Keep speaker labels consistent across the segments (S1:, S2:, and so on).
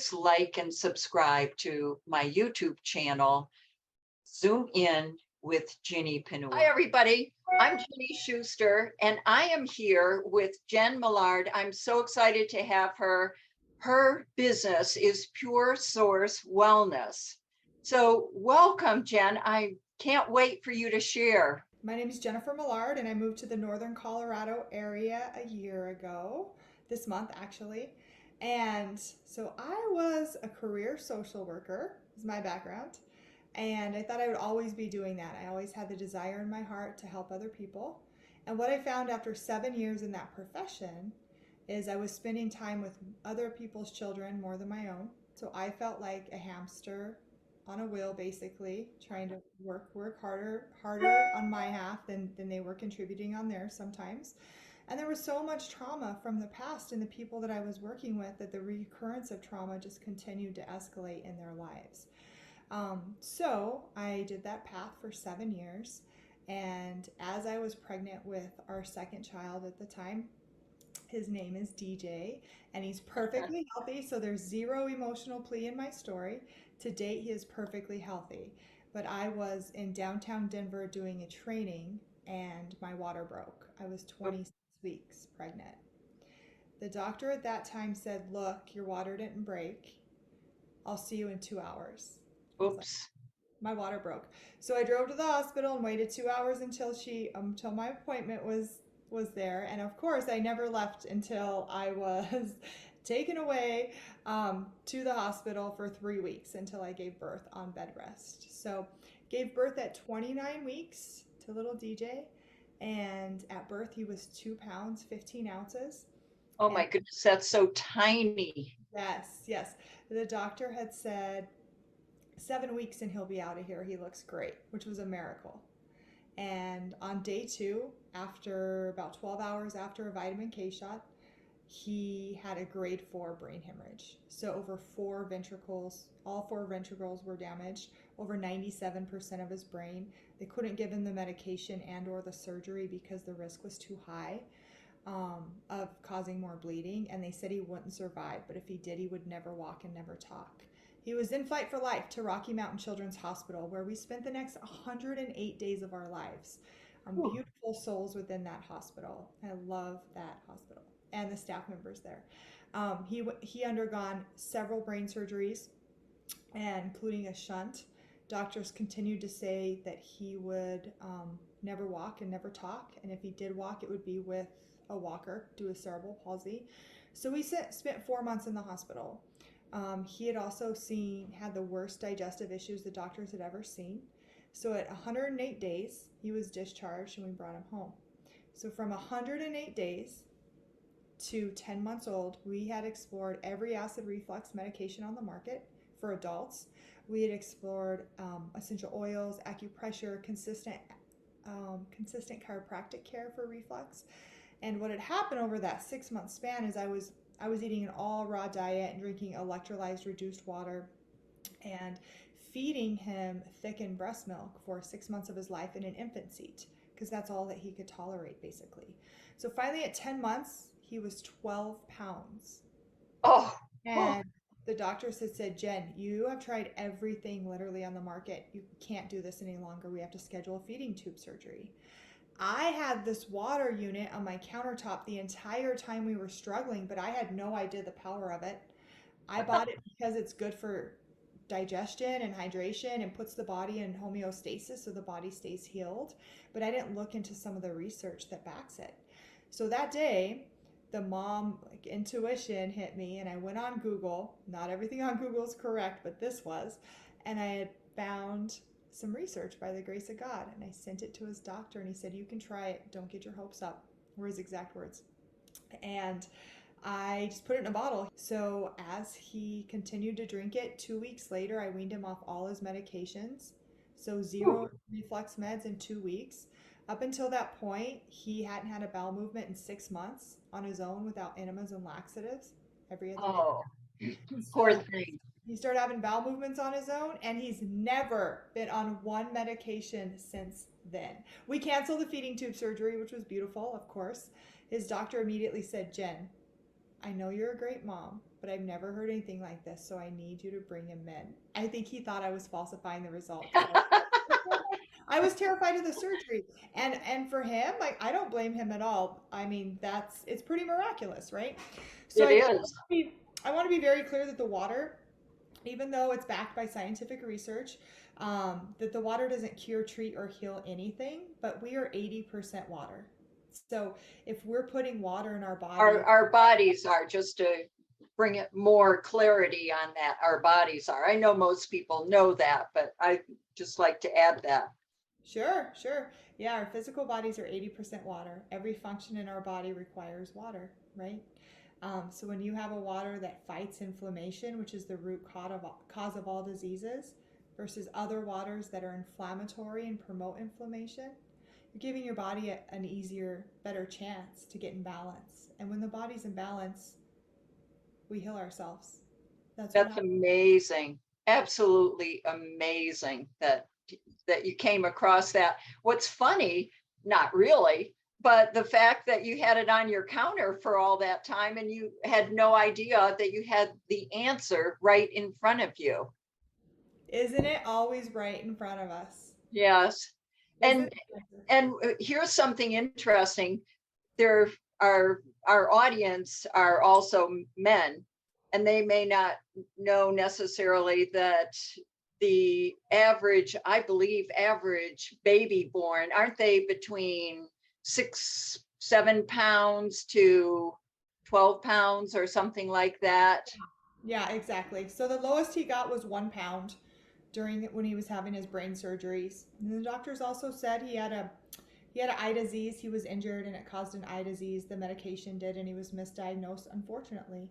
S1: please like and subscribe to my YouTube channel, Zoom In with Ginny Pinua. Hi, everybody. I'm Ginny Schuster, and I am here with Jen Millard. I'm so excited to have her. Her business is Pure Source Wellness. So welcome, Jen. I can't wait for you to share.
S2: My name is Jennifer Millard, and I moved to the northern Colorado area a year ago, this month actually. And so I was a career social worker, is my background. And I thought I would always be doing that. I always had the desire in my heart to help other people. And what I found after 7 years in that profession is I was spending time with other people's children more than my own. So I felt like a hamster on a wheel, basically trying to work harder on my half than they were contributing on theirs sometimes. And there was so much trauma from the past and the people that I was working with that the recurrence of trauma just continued to escalate in their lives. So I did that path for 7 years. And as I was pregnant with our second child at the time, his name is DJ, and he's perfectly healthy. So there's zero emotional plea in my story. To date, he is perfectly healthy. But I was in downtown Denver doing a training, and my water broke. I was 26 weeks pregnant. The doctor at that time said, "Look, your water didn't break. I'll see you in 2 hours." I was like,
S1: Oops.
S2: my water broke. So I drove to the hospital and waited 2 hours until my appointment was there. And of course, I never left until I was taken away to the hospital for 3 weeks until I gave birth on bed rest. So gave birth at 29 weeks to little DJ. And at birth, he was 2 pounds, 15 ounces.
S1: Oh
S2: And
S1: my goodness, that's so tiny.
S2: yes, yes. The doctor had said 7 weeks and he'll be out of here. He looks great, which was a miracle. And on day two, after about 12 hours after a vitamin K shot, he had a grade 4 brain hemorrhage. So over four ventricles, all four ventricles were damaged, over 97% of his brain. They couldn't give him the medication and or the surgery because the risk was too high of causing more bleeding. And they said he wouldn't survive, but if he did, he would never walk and never talk. He was in flight for life to Rocky Mountain Children's Hospital, where we spent the next 108 days of our lives.
S1: Whew.
S2: Beautiful souls within that hospital. I love that hospital and the staff members there. He undergone several brain surgeries, and including a shunt. Doctors continued to say that he would never walk and never talk, and if he did walk, it would be with a walker due to cerebral palsy. So we spent 4 months in the hospital. He had also had the worst digestive issues the doctors had ever seen. So at 108 days, he was discharged and we brought him home. So from 108 days to 10 months old, we had explored every acid reflux medication on the market for adults. We had explored essential oils, acupressure, consistent chiropractic care for reflux. And what had happened over that 6 month span is I was eating an all raw diet and drinking electrolyzed reduced water and feeding him thickened breast milk for 6 months of his life in an infant seat because that's all that he could tolerate basically. So finally at 10 months, he was 12 pounds.
S1: Oh, oh,
S2: And the doctors had said, "Jen, you have tried everything literally on the market. You can't do this any longer. We have to schedule a feeding tube surgery." I had this water unit on my countertop the entire time we were struggling, but I had no idea the power of it. I bought it because it's good for digestion and hydration and puts the body in homeostasis so the body stays healed. But I didn't look into some of the research that backs it. So that day, the mom intuition hit me and I went on Google. Not everything on Google is correct, but this was. And I had found some research by the grace of God. And I sent it to his doctor and he said, "You can try it. Don't get your hopes up," were his exact words. And I just put it in a bottle. So as he continued to drink it, 2 weeks later, I weaned him off all his medications. So
S1: whew.
S2: zero reflux meds in 2 weeks. Up until that point, he hadn't had a bowel movement in 6 months on his own without enemas and laxatives every other day.
S1: Oh, poor
S2: So
S1: thing.
S2: he started having bowel movements on his own, and he's never been on one medication since then. We canceled the feeding tube surgery, which was beautiful, of course. His doctor immediately said, "Jen, I know you're a great mom, but but I've never heard anything like this, so I need you to bring him in. I think he thought I was falsifying the results. So I was terrified of the surgery. And for him, like I don't blame him at all. I mean, it's pretty miraculous, right? So
S1: It is.
S2: I want to be very clear that the water, even though it's backed by scientific research, that the water doesn't cure, treat, or heal anything, but we are 80% water. So if we're putting water in our body,
S1: Our bodies are, just to bring it more clarity on that, our bodies are. I know most people know that, but I just like to add that.
S2: Sure, sure. Yeah, our physical bodies are 80% water. Every function in our body requires water, right? So when you have a water that fights inflammation, which is the root cause of all diseases, versus other waters that are inflammatory and promote inflammation, you're giving your body an easier, better chance to get in balance. And when the body's in balance, we heal ourselves.
S1: That's amazing. Absolutely amazing that you came across that. What's funny, not really, but the fact that you had it on your counter for all that time and you had no idea that you had the answer right in front of you.
S2: Isn't it always right in front of us?
S1: Yes. And here's something interesting. There are, our audience are also men, and they may not know necessarily that the average, I believe, average baby born, aren't they between 6-7 pounds to 12 pounds or something like that?
S2: Yeah, exactly. So the lowest he got was 1 pound when he was having his brain surgeries. And the doctors also said he had an eye disease. He was injured and it caused an eye disease. The medication did, and he was misdiagnosed, unfortunately.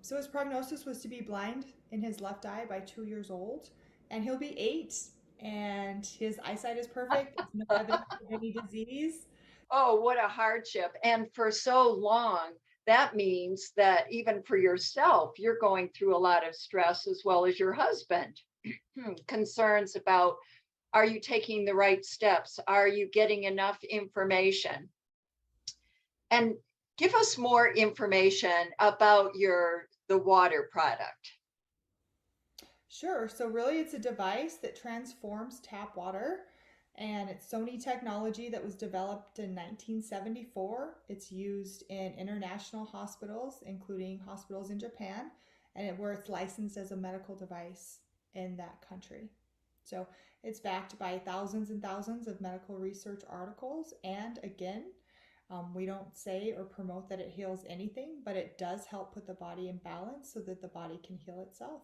S2: So his prognosis was to be blind in his left eye by 2 years old, and he'll be 8, and his eyesight is perfect. There's no evidence of any disease.
S1: Oh, what a hardship. And for so long, that means that even for yourself, you're going through a lot of stress, as well as your husband. Concerns about, are you taking the right steps? Are you getting enough information? And give us more information about the water product.
S2: Sure. So really it's a device that transforms tap water, and it's Sony technology that was developed in 1974. It's used in international hospitals, including hospitals in Japan, where it's licensed as a medical device in that country. So it's backed by thousands and thousands of medical research articles. And again, we don't say or promote that it heals anything, but it does help put the body in balance so that the body can heal itself.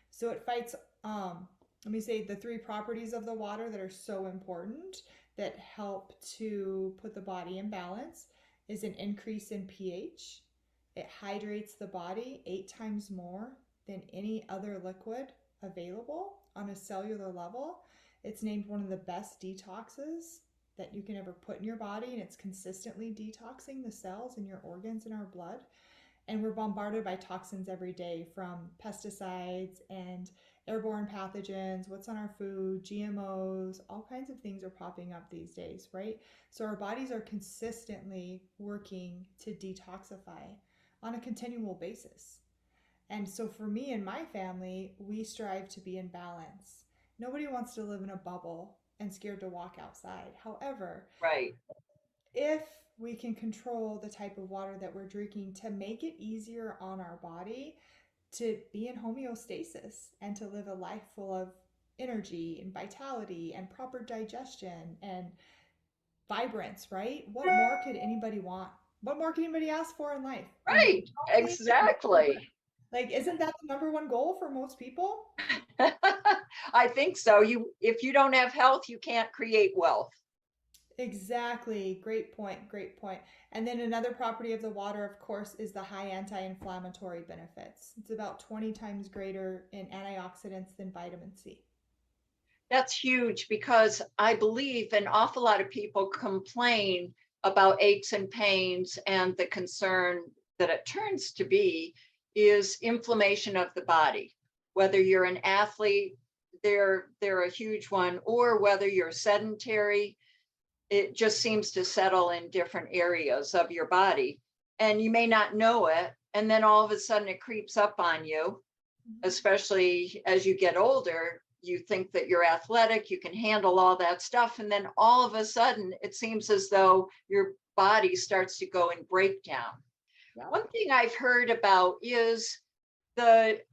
S2: So it fights, let me say, the 3 properties of the water that are so important that help to put the body in balance is an increase in pH. It hydrates the body 8 times more than any other liquid available on a cellular level. It's named one of the best detoxes that you can ever put in your body, and it's consistently detoxing the cells in your organs and our blood. And we're bombarded by toxins every day, from pesticides and airborne pathogens, what's on our food, GMOs, all kinds of things are popping up these days, right? So our bodies are consistently working to detoxify on a continual basis. And so for me and my family, we strive to be in balance. Nobody wants to live in a bubble and scared to walk outside. However,
S1: Right.
S2: if we can control the type of water that we're drinking to make it easier on our body to be in homeostasis and to live a life full of energy and vitality and proper digestion and vibrance, right? What more could anybody want? What more can anybody ask for in life?
S1: Right. Exactly.
S2: Like, isn't that the number one goal for most people?
S1: I think so. If you don't have health, you can't create wealth.
S2: Exactly. Great point. Great point. And then another property of the water, of course, is the high anti-inflammatory benefits. It's about 20 times greater in antioxidants than vitamin C.
S1: That's huge, because I believe an awful lot of people complain about aches and pains, and the concern that it turns to be is inflammation of the body. Whether you're an athlete, they're a huge one, or whether you're sedentary, it just seems to settle in different areas of your body. And you may not know it, and then all of a sudden it creeps up on you, especially as you get older. You think that you're athletic, you can handle all that stuff, and then all of a sudden it seems as though your body starts to go in breakdown.
S2: Yeah.
S1: One thing I've heard about is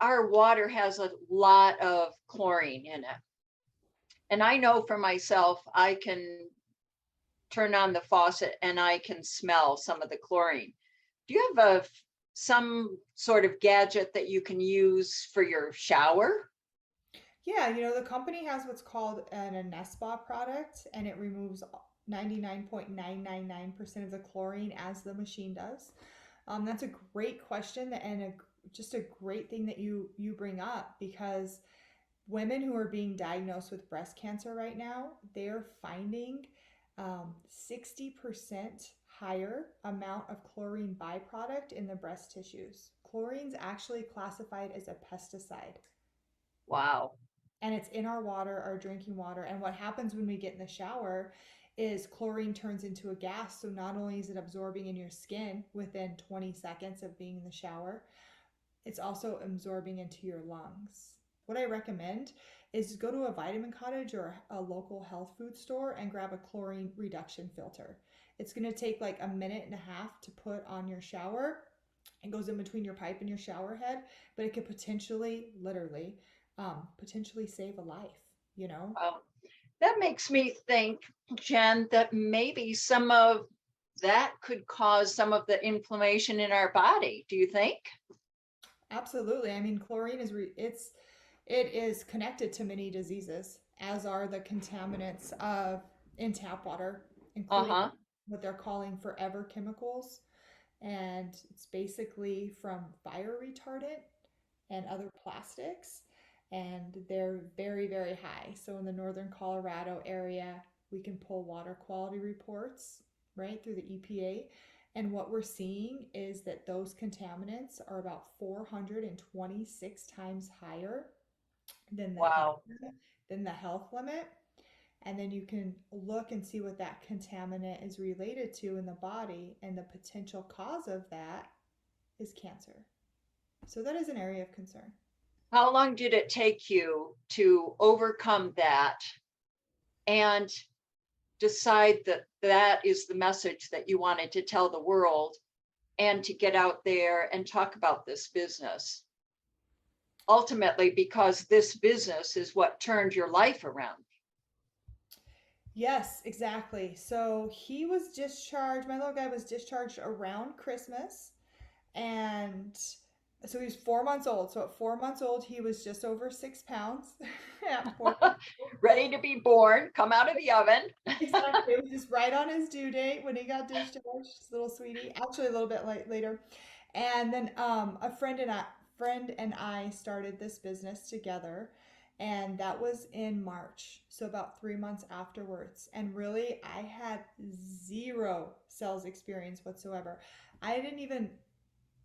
S1: our water has a lot of chlorine in it. And I know for myself, I can turn on the faucet and I can smell some of the chlorine. Do you have some sort of gadget that you can use for your shower?
S2: Yeah, the company has what's called an Anespa product, and it removes 99.999% of the chlorine as the machine does. That's a great question and just a great thing that you bring up, because women who are being diagnosed with breast cancer right now, they're finding 60% higher amount of chlorine byproduct in the breast tissues. Chlorine's actually classified as a pesticide.
S1: Wow.
S2: And it's in our water, our drinking water. And what happens when we get in the shower is chlorine turns into a gas. So not only is it absorbing in your skin within 20 seconds of being in the shower, it's also absorbing into your lungs. What I recommend is go to a vitamin cottage or a local health food store and grab a chlorine reduction filter. It's going to take like a minute and a half to put on your shower. It goes in between your pipe and your shower head, but it could potentially, literally, potentially save a life.
S1: Wow. That makes me think, Jen, that maybe some of that could cause some of the inflammation in our body. Do you think?
S2: Absolutely. I mean, chlorine it is connected to many diseases, as are the contaminants in tap water, including
S1: Uh-huh.
S2: what they're calling forever chemicals. And it's basically from fire retardant and other plastics. And they're very, very high. So in the northern Colorado area, we can pull water quality reports right through the EPA. And what we're seeing is that those contaminants are about 426 times higher than
S1: Wow.
S2: the health limit. And then you can look and see what that contaminant is related to in the body, and the potential cause of that is cancer. So that is an area of concern.
S1: How long did it take you to overcome that and decide that that is the message that you wanted to tell the world, and to get out there and talk about this business? Ultimately, because this business is what turned your life around.
S2: Yes, exactly. So he was discharged, my little guy was discharged around Christmas. And so he was 4 months old. So at 4 months old, he was just over 6 pounds. At 4 months old.
S1: Ready to be born, come out of the oven.
S2: Exactly. It was just right on his due date when he got discharged, little sweetie. Actually, a little bit later. And then a friend and I started this business together, and that was in March. So about 3 months afterwards. And really, I had zero sales experience whatsoever. I didn't even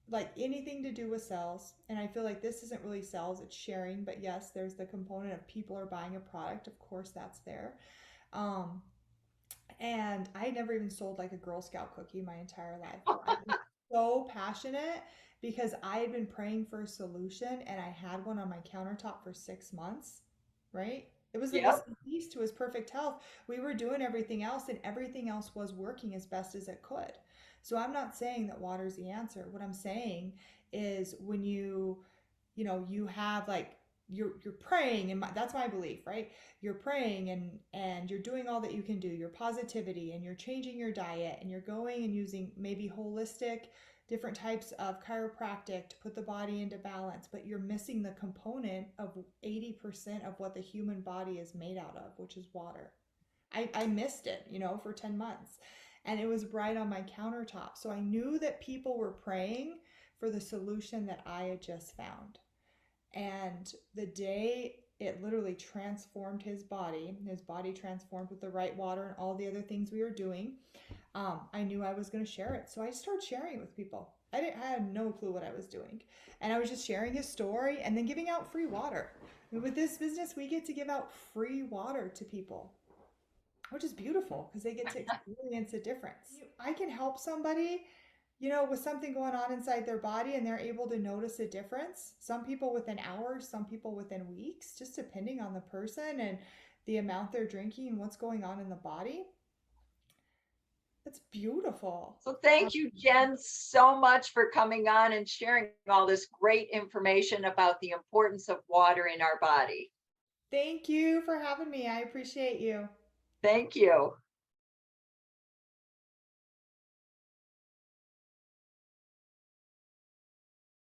S2: like anything to do with sales. And I feel like this isn't really sales, it's sharing. But yes, there's the component of people are buying a product. Of course, that's there. Um, and I had never even sold like a Girl Scout cookie my entire life. But I was so passionate because I had been praying for a solution, and I had one on my countertop for 6 months, right? It was the
S1: Yep.
S2: missing piece to his perfect health. We were doing everything else, and everything else was working as best as it could. So I'm not saying that water's the answer. What I'm saying is when you have like you're praying, and that's my belief, right? You're praying and you're doing all that you can do, your positivity, and you're changing your diet, and you're going and using maybe holistic different types of chiropractic to put the body into balance, but you're missing the component of 80% of what the human body is made out of, which is water. I missed it, for 10 months, and it was right on my countertop. So I knew that people were praying for the solution that I had just found. And the day it literally transformed his body transformed with the right water and all the other things we were doing, I knew I was going to share it. So I started sharing it with people. I had no clue what I was doing. And I was just sharing his story and then giving out free water. And with this business, we get to give out free water to people, which is beautiful because they get to experience a difference. I can help somebody, with something going on inside their body and they're able to notice a difference. Some people within hours, some people within weeks, just depending on the person and the amount they're drinking and what's going on in the body. It's beautiful.
S1: So thank you, Jen, so much for coming on and sharing all this great information about the importance of water in our body.
S2: Thank you for having me. I appreciate you.
S1: Thank you.